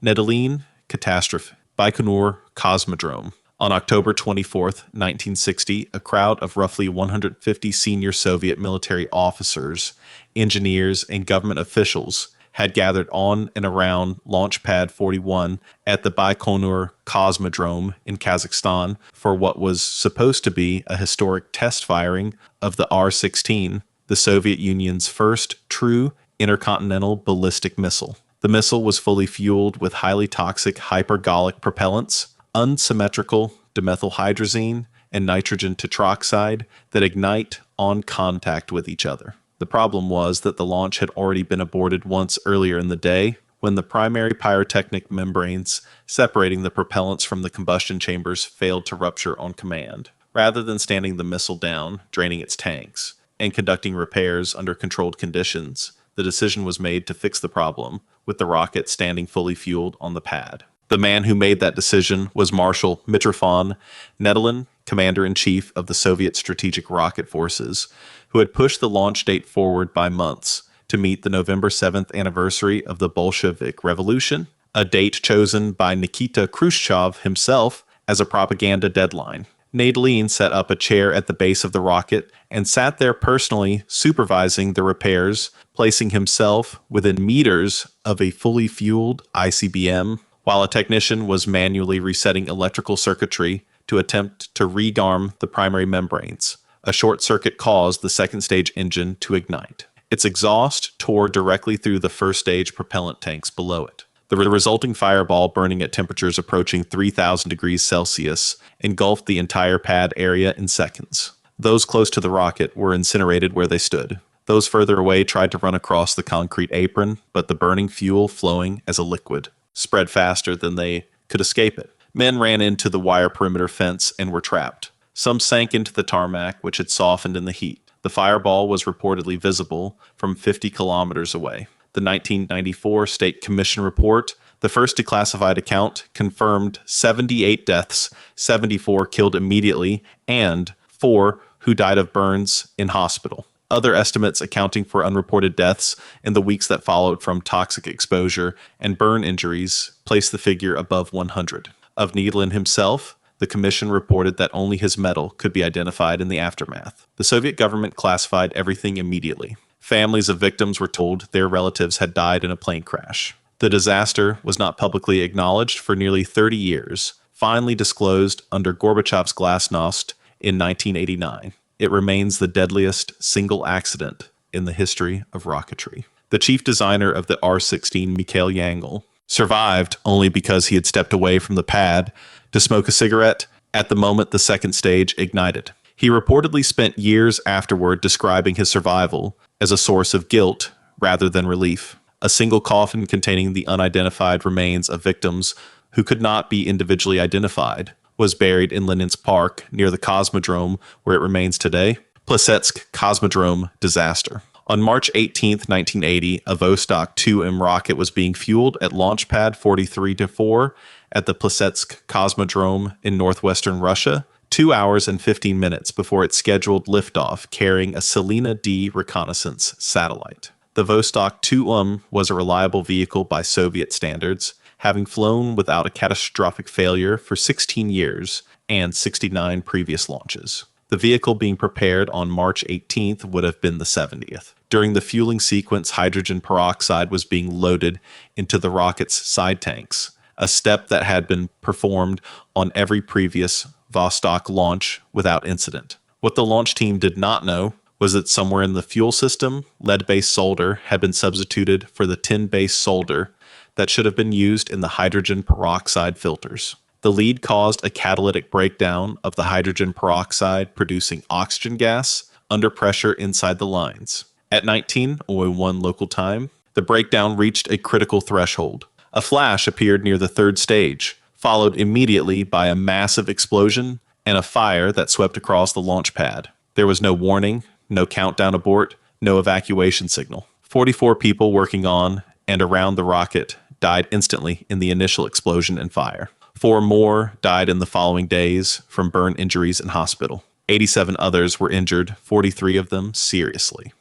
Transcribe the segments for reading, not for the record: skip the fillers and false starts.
Nedelin Catastrophe, Baikonur Cosmodrome. On October 24, 1960, a crowd of roughly 150 senior Soviet military officers, engineers, and government officials had gathered on and around Launch Pad 41 at the Baikonur Cosmodrome in Kazakhstan for what was supposed to be a historic test firing of the R-16, the Soviet Union's first true intercontinental ballistic missile. The missile was fully fueled with highly toxic hypergolic propellants, unsymmetrical dimethylhydrazine, and nitrogen tetroxide that ignite on contact with each other. The problem was that the launch had already been aborted once earlier in the day when the primary pyrotechnic membranes separating the propellants from the combustion chambers failed to rupture on command. Rather than standing the missile down, draining its tanks, and conducting repairs under controlled conditions, the decision was made to fix the problem with the rocket standing fully fueled on the pad. The man who made that decision was Marshal Mitrofan Nedelin, Commander-in-Chief of the Soviet Strategic Rocket Forces, who had pushed the launch date forward by months to meet the November 7th anniversary of the Bolshevik Revolution, a date chosen by Nikita Khrushchev himself as a propaganda deadline. Nedelin set up a chair at the base of the rocket and sat there personally supervising the repairs, placing himself within meters of a fully fueled ICBM, while a technician was manually resetting electrical circuitry to attempt to rearm the primary membranes. A short circuit caused the second stage engine to ignite. Its exhaust tore directly through the first stage propellant tanks below it. The resulting fireball, burning at temperatures approaching 3,000 degrees Celsius, engulfed the entire pad area in seconds. Those close to the rocket were incinerated where they stood. Those further away tried to run across the concrete apron, but the burning fuel, flowing as a liquid, spread faster than they could escape it. Men ran into the wire perimeter fence and were trapped. Some sank into the tarmac, which had softened in the heat. The fireball was reportedly visible from 50 kilometers away. The 1994 State Commission report, the first declassified account, confirmed 78 deaths, 74 killed immediately, and 4 who died of burns in hospital. Other estimates accounting for unreported deaths in the weeks that followed from toxic exposure and burn injuries placed the figure above 100. Of Nedelin himself, the commission reported that only his medal could be identified in the aftermath. The Soviet government classified everything immediately. Families of victims were told their relatives had died in a plane crash. The disaster was not publicly acknowledged for nearly 30 years, finally disclosed under Gorbachev's glasnost in 1989. It remains the deadliest single accident in the history of rocketry. The chief designer of the R-16, Mikhail Yangel, survived only because he had stepped away from the pad to smoke a cigarette at the moment the second stage ignited. He reportedly spent years afterward describing his survival as a source of guilt rather than relief. A single coffin containing the unidentified remains of victims who could not be individually identified was buried in Lenin's Park near the Cosmodrome where it remains today. Plesetsk Cosmodrome disaster. On March 18, 1980, a Vostok 2M rocket was being fueled at Launch Pad 43-4 at the Plesetsk Cosmodrome in northwestern Russia, 2 hours and 15 minutes before its scheduled liftoff carrying a Selena D reconnaissance satellite. The Vostok 2M was a reliable vehicle by Soviet standards, having flown without a catastrophic failure for 16 years and 69 previous launches. The vehicle being prepared on March 18th would have been the 70th. During the fueling sequence, hydrogen peroxide was being loaded into the rocket's side tanks, a step that had been performed on every previous Vostok launch without incident. What the launch team did not know was that somewhere in the fuel system, lead-based solder had been substituted for the tin-based solder that should have been used in the hydrogen peroxide filters. The lead caused a catalytic breakdown of the hydrogen peroxide producing oxygen gas under pressure inside the lines. At 19:01 local time, the breakdown reached a critical threshold. A flash appeared near the third stage, followed immediately by a massive explosion and a fire that swept across the launch pad. There was no warning, no countdown abort, no evacuation signal. 44 people working on and around the rocket died instantly in the initial explosion and fire. 4 more died in the following days from burn injuries in hospital. 87 others were injured, 43 of them seriously.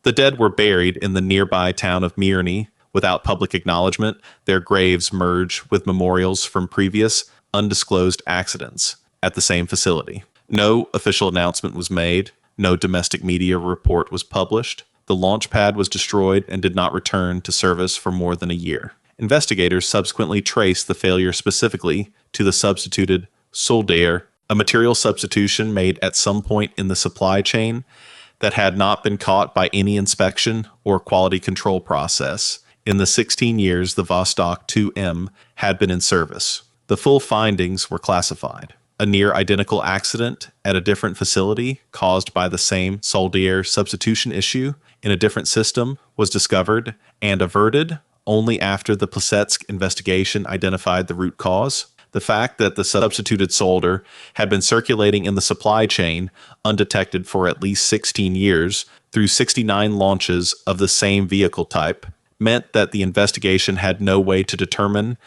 The dead were buried in the nearby town of Mirny, Without public acknowledgement, their graves merge with memorials from previous undisclosed accidents at the same facility. No official announcement was made. No domestic media report was published. The launch pad was destroyed and did not return to service for more than a year. Investigators subsequently traced the failure specifically to the substituted solder, a material substitution made at some point in the supply chain that had not been caught by any inspection or quality control process in the 16 years the Vostok 2M had been in service. The full findings were classified. A near-identical accident at a different facility caused by the same solder substitution issue in a different system was discovered and averted only after the Plesetsk investigation identified the root cause. The fact that the substituted solder had been circulating in the supply chain undetected for at least 16 years through 69 launches of the same vehicle type meant that the investigation had no way to determine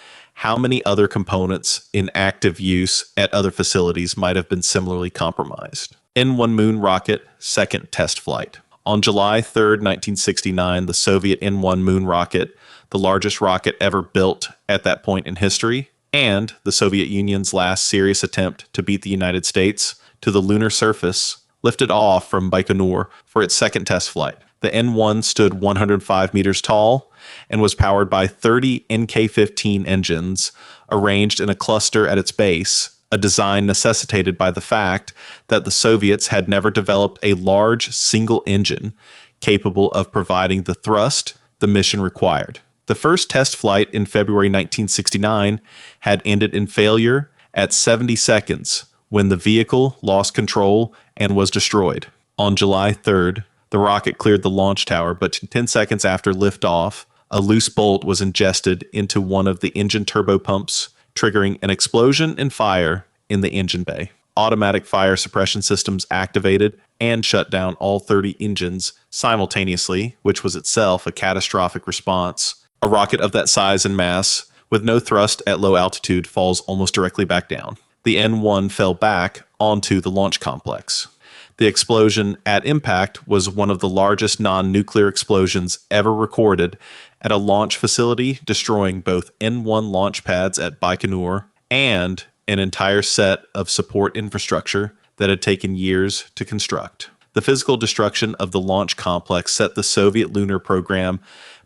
how many other components in active use at other facilities might have been similarly compromised. N-1 Moon rocket second test flight. On July 3, 1969, the Soviet N-1 Moon rocket, the largest rocket ever built at that point in history, and the Soviet Union's last serious attempt to beat the United States to the lunar surface, lifted off from Baikonur for its second test flight. The N-1 stood 105 meters tall and was powered by 30 NK-15 engines arranged in a cluster at its base, a design necessitated by the fact that the Soviets had never developed a large single engine capable of providing the thrust the mission required. The first test flight in February 1969 had ended in failure at 70 seconds when the vehicle lost control and was destroyed. On July 3rd, the rocket cleared the launch tower, but 10 seconds after liftoff, a loose bolt was ingested into one of the engine turbopumps, triggering an explosion and fire in the engine bay. Automatic fire suppression systems activated and shut down all 30 engines simultaneously, which was itself a catastrophic response. A rocket of that size and mass, with no thrust at low altitude, falls almost directly back down. The N-1 fell back onto the launch complex. The explosion at impact was one of the largest non-nuclear explosions ever recorded at a launch facility, destroying both N-1 launch pads at Baikonur and an entire set of support infrastructure that had taken years to construct. The physical destruction of the launch complex set the Soviet lunar program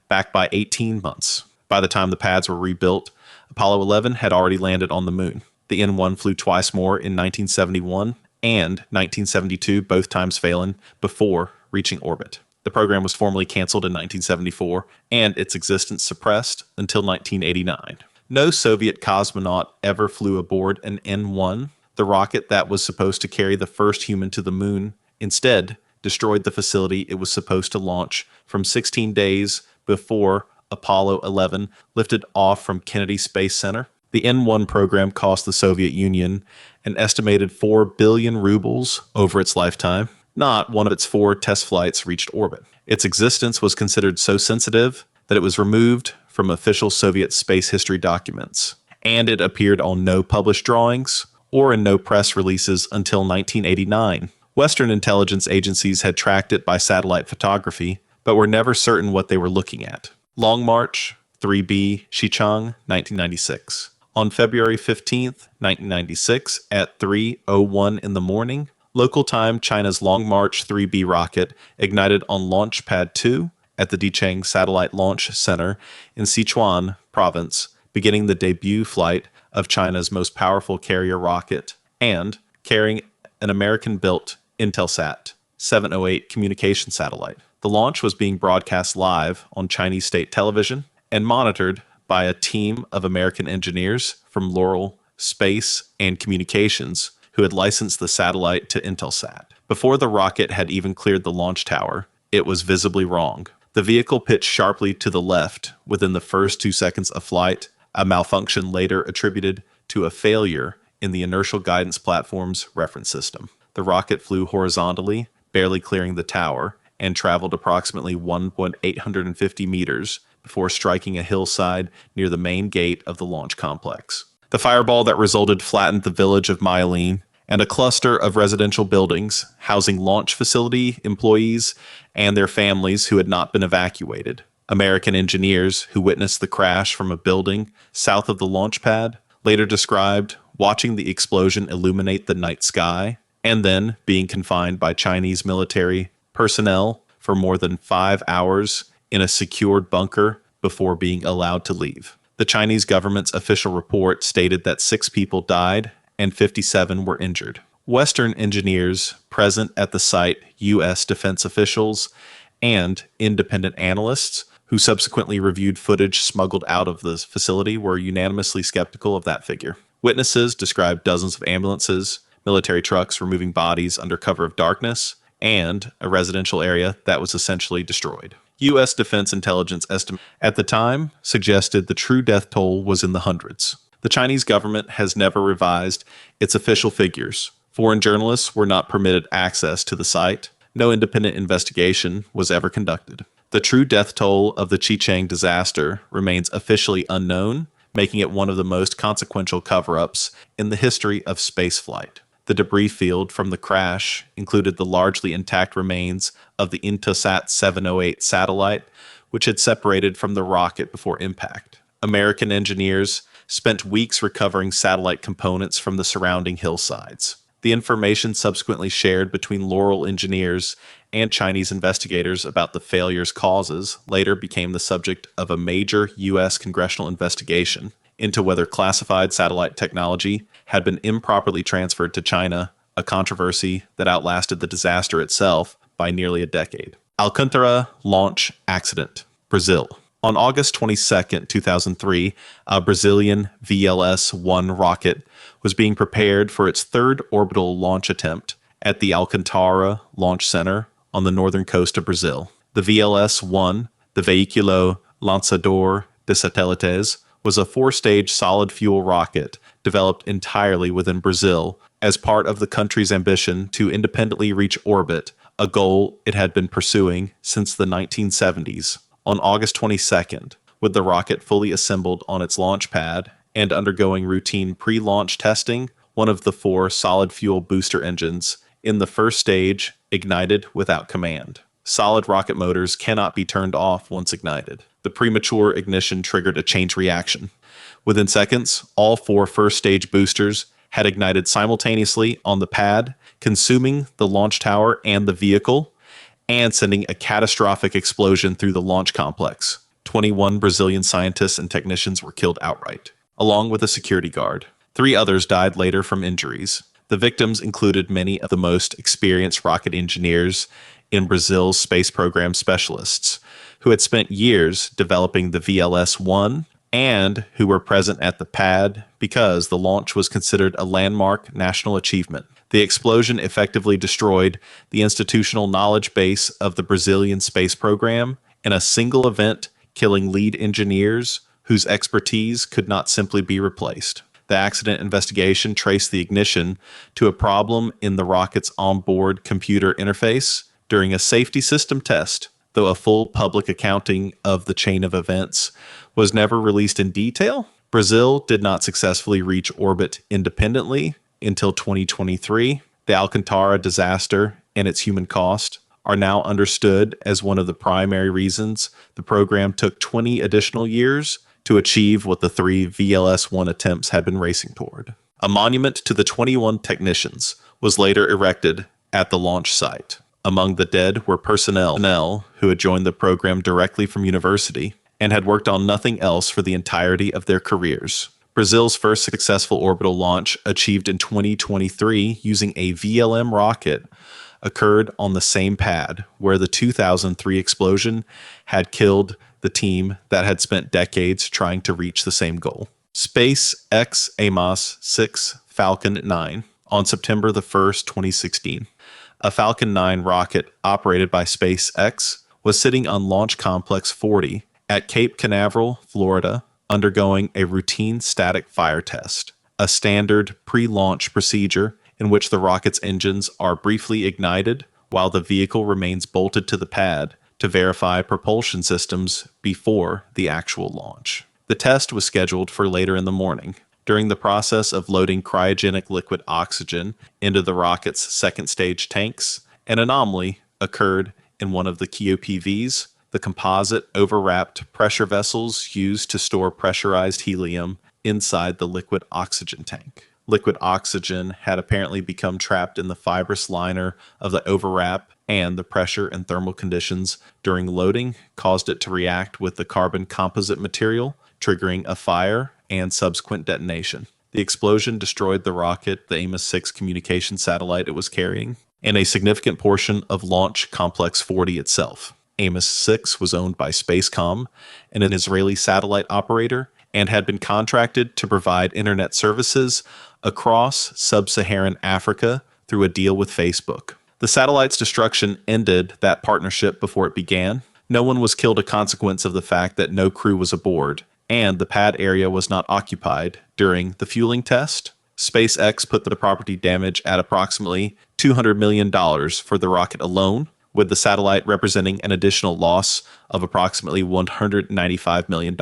back by 18 months. By the time the pads were rebuilt, Apollo 11 had already landed on the moon. The N-1 flew twice more in 1971 and 1972, both times failing before reaching orbit. The program was formally canceled in 1974 and its existence suppressed until 1989. No Soviet cosmonaut ever flew aboard an N-1, the rocket that was supposed to carry the first human to the moon. Instead, destroyed the facility it was supposed to launch from 16 days before Apollo 11 lifted off from Kennedy Space Center. The N-1 program cost the Soviet Union an estimated 4 billion rubles over its lifetime. Not one of its 4 test flights reached orbit. Its existence was considered so sensitive that it was removed from official Soviet space history documents, and it appeared on no published drawings or in no press releases until 1989. Western intelligence agencies had tracked it by satellite photography, but were never certain what they were looking at. Long March 3B Xichang, 1996. On February 15th, 1996, at 3:01 in the morning, local time, China's Long March 3B rocket ignited on Launch Pad 2 at the Xichang Satellite Launch Center in Sichuan Province, beginning the debut flight of China's most powerful carrier rocket and carrying an American-built Intelsat 708 communication satellite. The launch was being broadcast live on Chinese state television and monitored by a team of American engineers from Laurel Space and Communications who had licensed the satellite to Intelsat. Before the rocket had even cleared the launch tower, it was visibly wrong. The vehicle pitched sharply to the left within the first 2 seconds of flight, a malfunction later attributed to a failure in the inertial guidance platform's reference system. The rocket flew horizontally, barely clearing the tower, and traveled approximately 1,850 meters before striking a hillside near the main gate of the launch complex. The fireball that resulted flattened the village of Myelin and a cluster of residential buildings housing launch facility employees and their families who had not been evacuated. American engineers who witnessed the crash from a building south of the launch pad later described watching the explosion illuminate the night sky and then being confined by Chinese military personnel for more than 5 hours in a secured bunker before being allowed to leave. The Chinese government's official report stated that 6 people died and 57 were injured. Western engineers present at the site, U.S. defense officials, and independent analysts who subsequently reviewed footage smuggled out of the facility were unanimously skeptical of that figure. Witnesses described dozens of ambulances, military trucks removing bodies under cover of darkness, and a residential area that was essentially destroyed. U.S. Defense Intelligence estimates at the time suggested the true death toll was in the hundreds. The Chinese government has never revised its official figures. Foreign journalists were not permitted access to the site. No independent investigation was ever conducted. The true death toll of the Xichang disaster remains officially unknown, making it one of the most consequential cover-ups in the history of spaceflight. The debris field from the crash included the largely intact remains of the Intelsat 708 satellite, which had separated from the rocket before impact. American engineers spent weeks recovering satellite components from the surrounding hillsides. The information subsequently shared between Laurel engineers and Chinese investigators about the failure's causes later became the subject of a major U.S. congressional investigation into whether classified satellite technology had been improperly transferred to China, a controversy that outlasted the disaster itself by nearly a decade. Alcântara launch accident, Brazil. On August 22, 2003, a Brazilian VLS-1 rocket was being prepared for its third orbital launch attempt at the Alcântara Launch Center on the northern coast of Brazil. The VLS-1, the Veículo Lançador de Satélites, was a 4-stage solid-fuel rocket developed entirely within Brazil as part of the country's ambition to independently reach orbit, a goal it had been pursuing since the 1970s. On August 22nd, with the rocket fully assembled on its launch pad and undergoing routine pre-launch testing, one of the 4 solid-fuel booster engines in the first stage ignited without command. Solid rocket motors cannot be turned off once ignited. The premature ignition triggered a chain reaction. Within seconds, all 4 first-stage boosters had ignited simultaneously on the pad, consuming the launch tower and the vehicle, and sending a catastrophic explosion through the launch complex. 21 Brazilian scientists and technicians were killed outright, along with a security guard. 3 others died later from injuries. The victims included many of the most experienced rocket engineers in Brazil's space program specialists, who had spent years developing the VLS-1 and who were present at the pad because the launch was considered a landmark national achievement. The explosion effectively destroyed the institutional knowledge base of the Brazilian space program in a single event, killing lead engineers whose expertise could not simply be replaced. The accident investigation traced the ignition to a problem in the rocket's onboard computer interface during a safety system test, though a full public accounting of the chain of events was never released in detail. Brazil did not successfully reach orbit independently until 2023. The Alcântara disaster and its human cost are now understood as one of the primary reasons the program took 20 additional years to achieve what the 3 VLS-1 attempts had been racing toward. A monument to the 21 technicians was later erected at the launch site. Among the dead were personnel who had joined the program directly from university and had worked on nothing else for the entirety of their careers. Brazil's first successful orbital launch, achieved in 2023 using a VLM rocket, occurred on the same pad where the 2003 explosion had killed the team that had spent decades trying to reach the same goal. SpaceX Amos 6 Falcon 9 on September the 1st, 2016. A Falcon 9 rocket operated by SpaceX was sitting on Launch Complex 40 at Cape Canaveral, Florida, undergoing a routine static fire test, a standard pre-launch procedure in which the rocket's engines are briefly ignited while the vehicle remains bolted to the pad to verify propulsion systems before the actual launch. The test was scheduled for later in the morning. During the process of loading cryogenic liquid oxygen into the rocket's second stage tanks, an anomaly occurred in one of the QPVs, the composite overwrapped pressure vessels used to store pressurized helium inside the liquid oxygen tank. Liquid oxygen had apparently become trapped in the fibrous liner of the overwrap, and the pressure and thermal conditions during loading caused it to react with the carbon composite material, triggering a fire and subsequent detonation. The explosion destroyed the rocket, the Amos 6 communication satellite it was carrying, and a significant portion of Launch Complex 40 itself. Amos 6 was owned by Spacecom, an Israeli satellite operator, and had been contracted to provide internet services across sub-Saharan Africa through a deal with Facebook. The satellite's destruction ended that partnership before it began. No one was killed a consequence of the fact that no crew was aboard, and the pad area was not occupied during the fueling test. SpaceX put the property damage at approximately $200 million for the rocket alone, with the satellite representing an additional loss of approximately $195 million,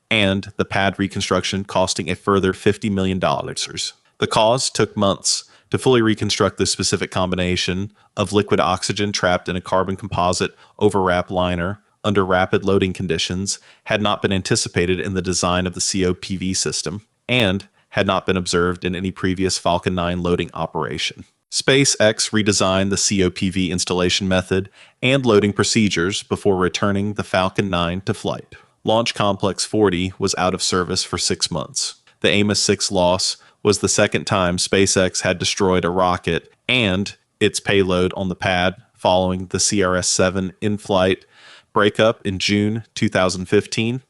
and the pad reconstruction costing a further $50 million. The cause took months to fully reconstruct the specific combination of liquid oxygen trapped in a carbon composite overwrap liner under rapid loading conditions had not been anticipated in the design of the COPV system, and had not been observed in any previous Falcon 9 loading operation. SpaceX redesigned the COPV installation method and loading procedures before returning the Falcon 9 to flight. Launch Complex 40 was out of service for 6 months. The Amos 6 loss was the second time SpaceX had destroyed a rocket and its payload on the pad following the CRS-7 in-flight breakup in June 2015,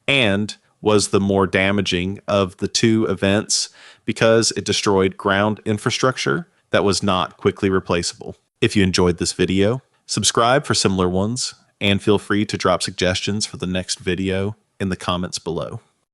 and was the more damaging of the two events because it destroyed ground infrastructure that was not quickly replaceable. If you enjoyed this video, subscribe for similar ones, and feel free to drop suggestions for the next video in the comments below.